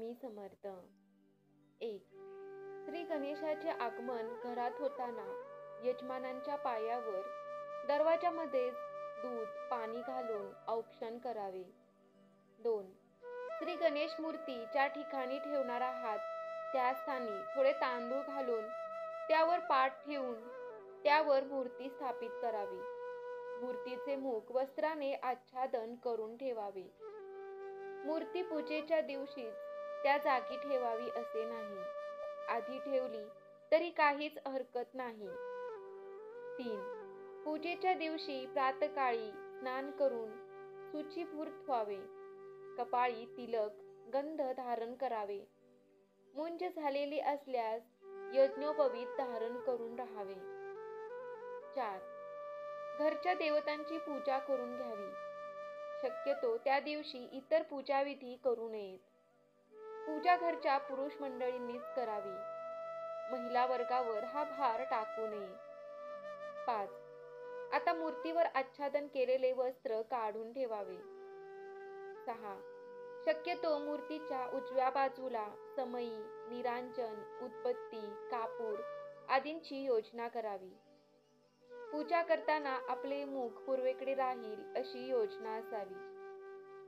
स्वामी समर्थ। 1. श्री गणेशाचे आगमन घरात होताना यजमानांच्या पायावर दरवाजामध्येच दूध पाणी घालून औक्षण करावे. 2. श्री गणेश मूर्ती ज्या ठिकाणी ठेवणार आहात त्या स्थानी थोडे तांदूळ घालून त्यावर पाट ठेवून त्यावर मूर्ती स्थापित करावी. मूर्तीचे मुख वस्त्राने आच्छादन करून ठेवावे. मूर्ती पूजेच्या दिवशीच त्या जागी ठेवावी असे नाही. आधी ठेवली तरी काहीच हरकत नाही. 3. पूजेच्या दिवशी प्रातःकाळी स्नान करून शुचिभूत व्हावे. कपाळी तिलक गंध धारण करावे. मुंज झालेली असल्यास यज्ञोपवीत धारण करून राहावे. 4. घरच्या देवतांची पूजा करून घ्यावी. शक्यतो त्या दिवशी इतर पूजाविधी करू नयेत. पूजा घरच्या पुरुष मंडळींनीच करावी. महिला वर्गावर हा भार टाकू नये. 5. आता मूर्तीवर आच्छादन केलेले वस्त्र काढून ठेवावे. 6. शक्यतो मूर्तीच्या उजव्या बाजूला समई, निरांजन, उदबत्ती, कापूर आदींची योजना करावी. पूजा करताना आपले मुख पूर्वेकडे राहील अशी योजना असावी.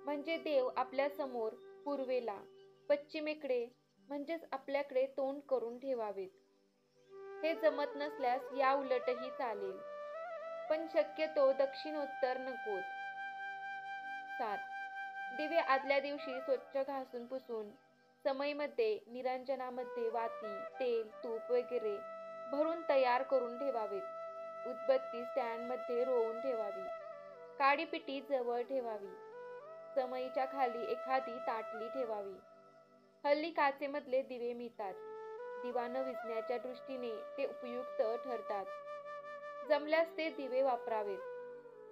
म्हणजे देव आपल्या समोर पूर्वेला, पश्चिमेकडे म्हणजेच आपल्याकडे तोंड करून ठेवावेत. हे जमत नसल्यास या उलटही चालेल, पण शक्यतो दक्षिणोत्तर नकोत. 7. दिवे आदल्या दिवशी स्वच्छ घासून पुसून समईमध्ये, निरांजनामध्ये वाती, तेल, तूप वगैरे भरून तयार करून ठेवावेत. उदबत्ती स्टँडमध्ये रोवून ठेवावी. काडीपिटी जवळ ठेवावी. समईच्या खाली एखादी ताटली ठेवावी. हल्ली काचेमधले दिवे मिळतात. दिवा न विझण्याच्या दृष्टीने ते उपयुक्त ठरतात. जमल्यास ते दिवे वापरावेत.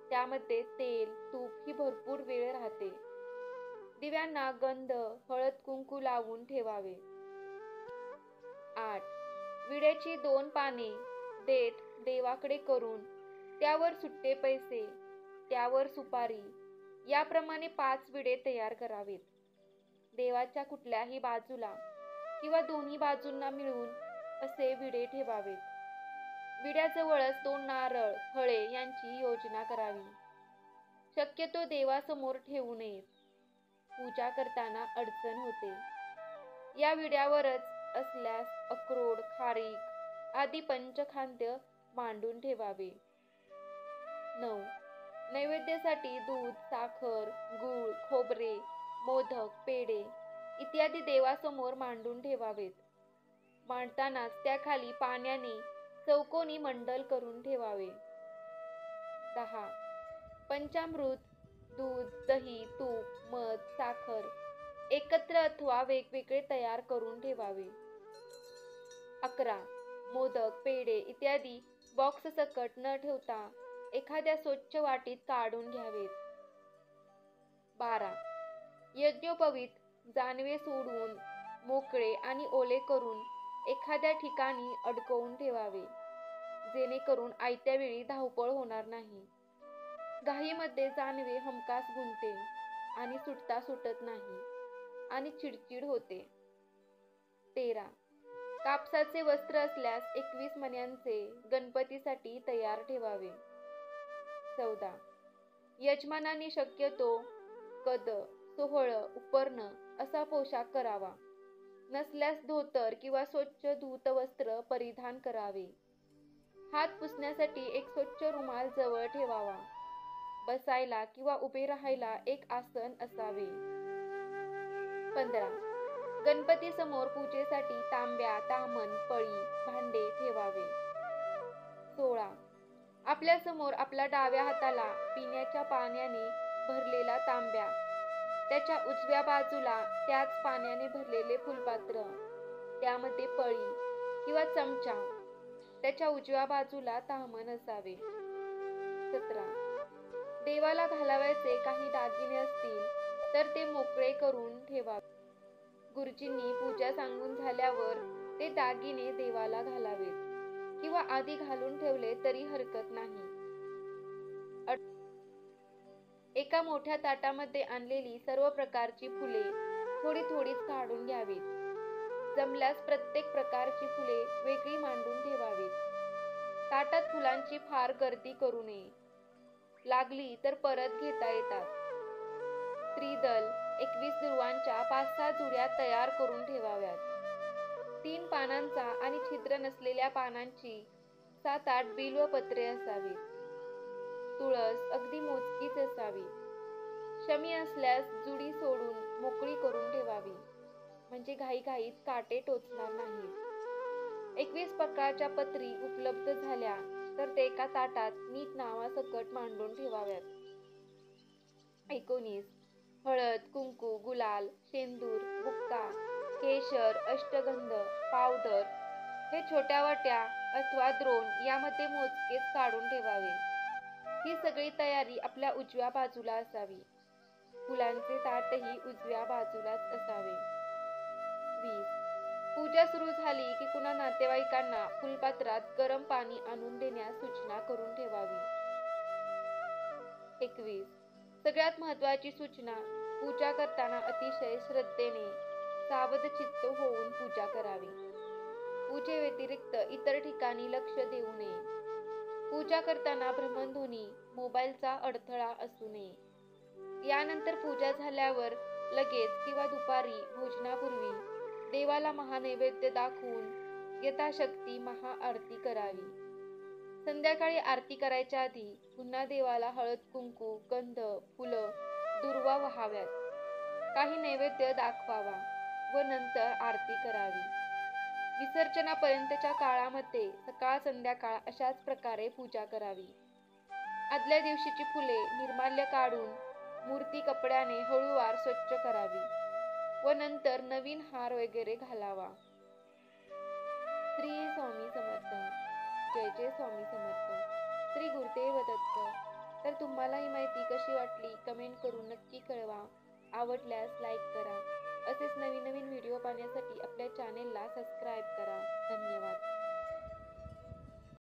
त्यामध्ये तेल, तूप ही भरपूर वेळ राहते. दिव्यांना गंध, हळद कुंकू लावून ठेवावे. 8. विड्याची 2 पाने देठ देवाकडे करून त्यावर सुट्टे पैसे, त्यावर सुपारी याप्रमाणे 5 विडे तयार करावेत. देवाच्या कुठल्याही बाजूला किंवा दोन्ही बाजूंना मिळून असे विडे ठेवावेत. विड्याजवळच 2 नारळ, फळे यांची योजना करावी. शक्यतो देवासमोर ठेवू नयेत. पूजा करताना अडचण होते. या विड्यावरच असल्यास अक्रोड, खारीक आदी पंचखाद्य मांडून ठेवावे. 9. नैवेद्यासाठी दूध, साखर, गूळ, खोबरे, मोदक, पेढे इत्यादी देवासमोर मांडून ठेवावेत. मांडतानाच त्याखाली पाण्याने चौकोनी मंडल करून ठेवावे. 10. पंचामृत, दूध, दही, तूप, मध, साखर एकत्र अथवा वेगवेगळे तयार करून ठेवावे. 11. मोदक, पेढे इत्यादी बॉक्स सकट न ठेवता एखाद्या स्वच्छ वाटीत काढून घ्यावेत. 12. यज्ञोपवीत जानवे सोडून मोकळे आणि ओले करून एखाद्या ठिकाणी अडकवून ठेवावे, जेणेकरून आयत्या वेळी धावपळ होणार नाही. घाईमध्ये जानवे हमखास गुंतते आणि सुटता सुटत नाही आणि चिडचिड होते. 13. कापसाचे वस्त्र असल्यास 21 मण्यांचे गणपतीसाठी तयार ठेवावे. 14. यजमानांनी शक्यतो कद, सोहळ, उपरण असा पोशाख करावा. नसल्यास धोतर किंवा स्वच्छ धूत वस्त्र परिधान करावे. हात पुसण्यासाठी एक स्वच्छ रुमाल जवळ ठेवावा. बसायला किंवा उभे राहायला एक आसन असावे. 15. गणपती समोर पूजेसाठी तांब्या, ताम्हण, पळी, भांडे ठेवावे. 16. आपल्या समोर आपल्या डाव्या हाताला पिण्याच्या पाण्याने भरलेला तांब्या, त्याच्या उजव्या बाजूला त्याच पाण्याने भरलेले फुलपात्र, त्यामध्ये पळी किंवा चमचा, त्याच्या उजव्या बाजूला ताम्हण असावे. 17. देवाला घालावयाचे काही दागिने असतील तर ते मोकळे करून ठेवावे. गुरुजींनी पूजा सांगून झाल्यावर ते दागिने देवाला घालावेत किंवा आधी घालून ठेवले तरी हरकत नाही. एका मोठ्या ताटामध्ये आणलेली सर्व प्रकारची फुले थोडी थोडीच काढून घ्यावीत. जमल्यास प्रत्येक प्रकारची फुले वेगळी मांडून ठेवावीत. ताटात फुलांची फार गर्दी करू नये. लागली तर परत घेता येतात. त्रिदल 21 दुर्वांच्या 5-6 जुड्या तयार करून ठेवाव्यात. 3 पानांचा आणि छिद्र नसलेल्या पानांची 7-8 बिल्वपत्रे असावीत. तुळस अगदी मोजकीच असावी. शमी असल्यास जुडी सोडून मोकळी करून ठेवावी, म्हणजे घाईघाईत काटे टोचणार नाहीत. 21 प्रकारच्या पत्री उपलब्ध झाल्या तर ते एका ताटात नीट नावासकट मांडून ठेवाव्यात. 19 हळद, कुंकू, गुलाल, शेंदूर, बुक्का, केशर, अष्टगंध, पावडर हे छोट्या वाट्या अथवा द्रोण यामध्ये मोजकेच काढून ठेवावे. ही सगळी तयारी आपल्या उजव्या बाजूला असावी. फुलांचे ताटही उजव्या बाजूलाच असावे. 20 पूजा सुरू झाली की कुणा नातेवाईकांना फुलपात्रात गरम पाणी आणून देण्यास सूचना करून ठेवावी. 21 सगळ्यात महत्त्वाची सूचना, पूजा करताना अतिशय श्रद्धेने सावधचित्त होऊन पूजा करावी. पूजेव्यतिरिक्त इतर ठिकाणी लक्ष देऊ नये. पूजा करताना भ्रमणध्वनी, मोबाईलचा अडथळा असू नये. यानंतर पूजा झाल्यावर लगेच किंवा दुपारी भोजनापूर्वी देवाला महानैवेद्य दाखवून यथाशक्ती महाआरती करावी. संध्याकाळी आरती करायच्या आधी पुन्हा देवाला हळद, कुंकू, गंध, फुलं, दुर्वा वाहाव्यात. काही नैवेद्य दाखवावा व नंतर आरती करावी. विसर्जनापर्यंतच्या काळामध्ये सकाळ संध्याकाळ अशाच प्रकारे पूजा करावी. आदल्या दिवशीची फुले निर्माल्य काढून मूर्ती कपड्याने हळूवार स्वच्छ करावी व नंतर नवीन हार वगैरे घालावा. श्री स्वामी समर्थ. जय जय स्वामी समर्थ. श्री गुरुदेव दत्त. तर तुम्हाला ही माहिती कशी वाटली कमेंट करून नक्की कळवा. आवडल्यास लाईक करा. असेच नवीन नवीन व्हिडिओ पाहण्यासाठी आपल्या चॅनेलला सबस्क्राईब करा. धन्यवाद.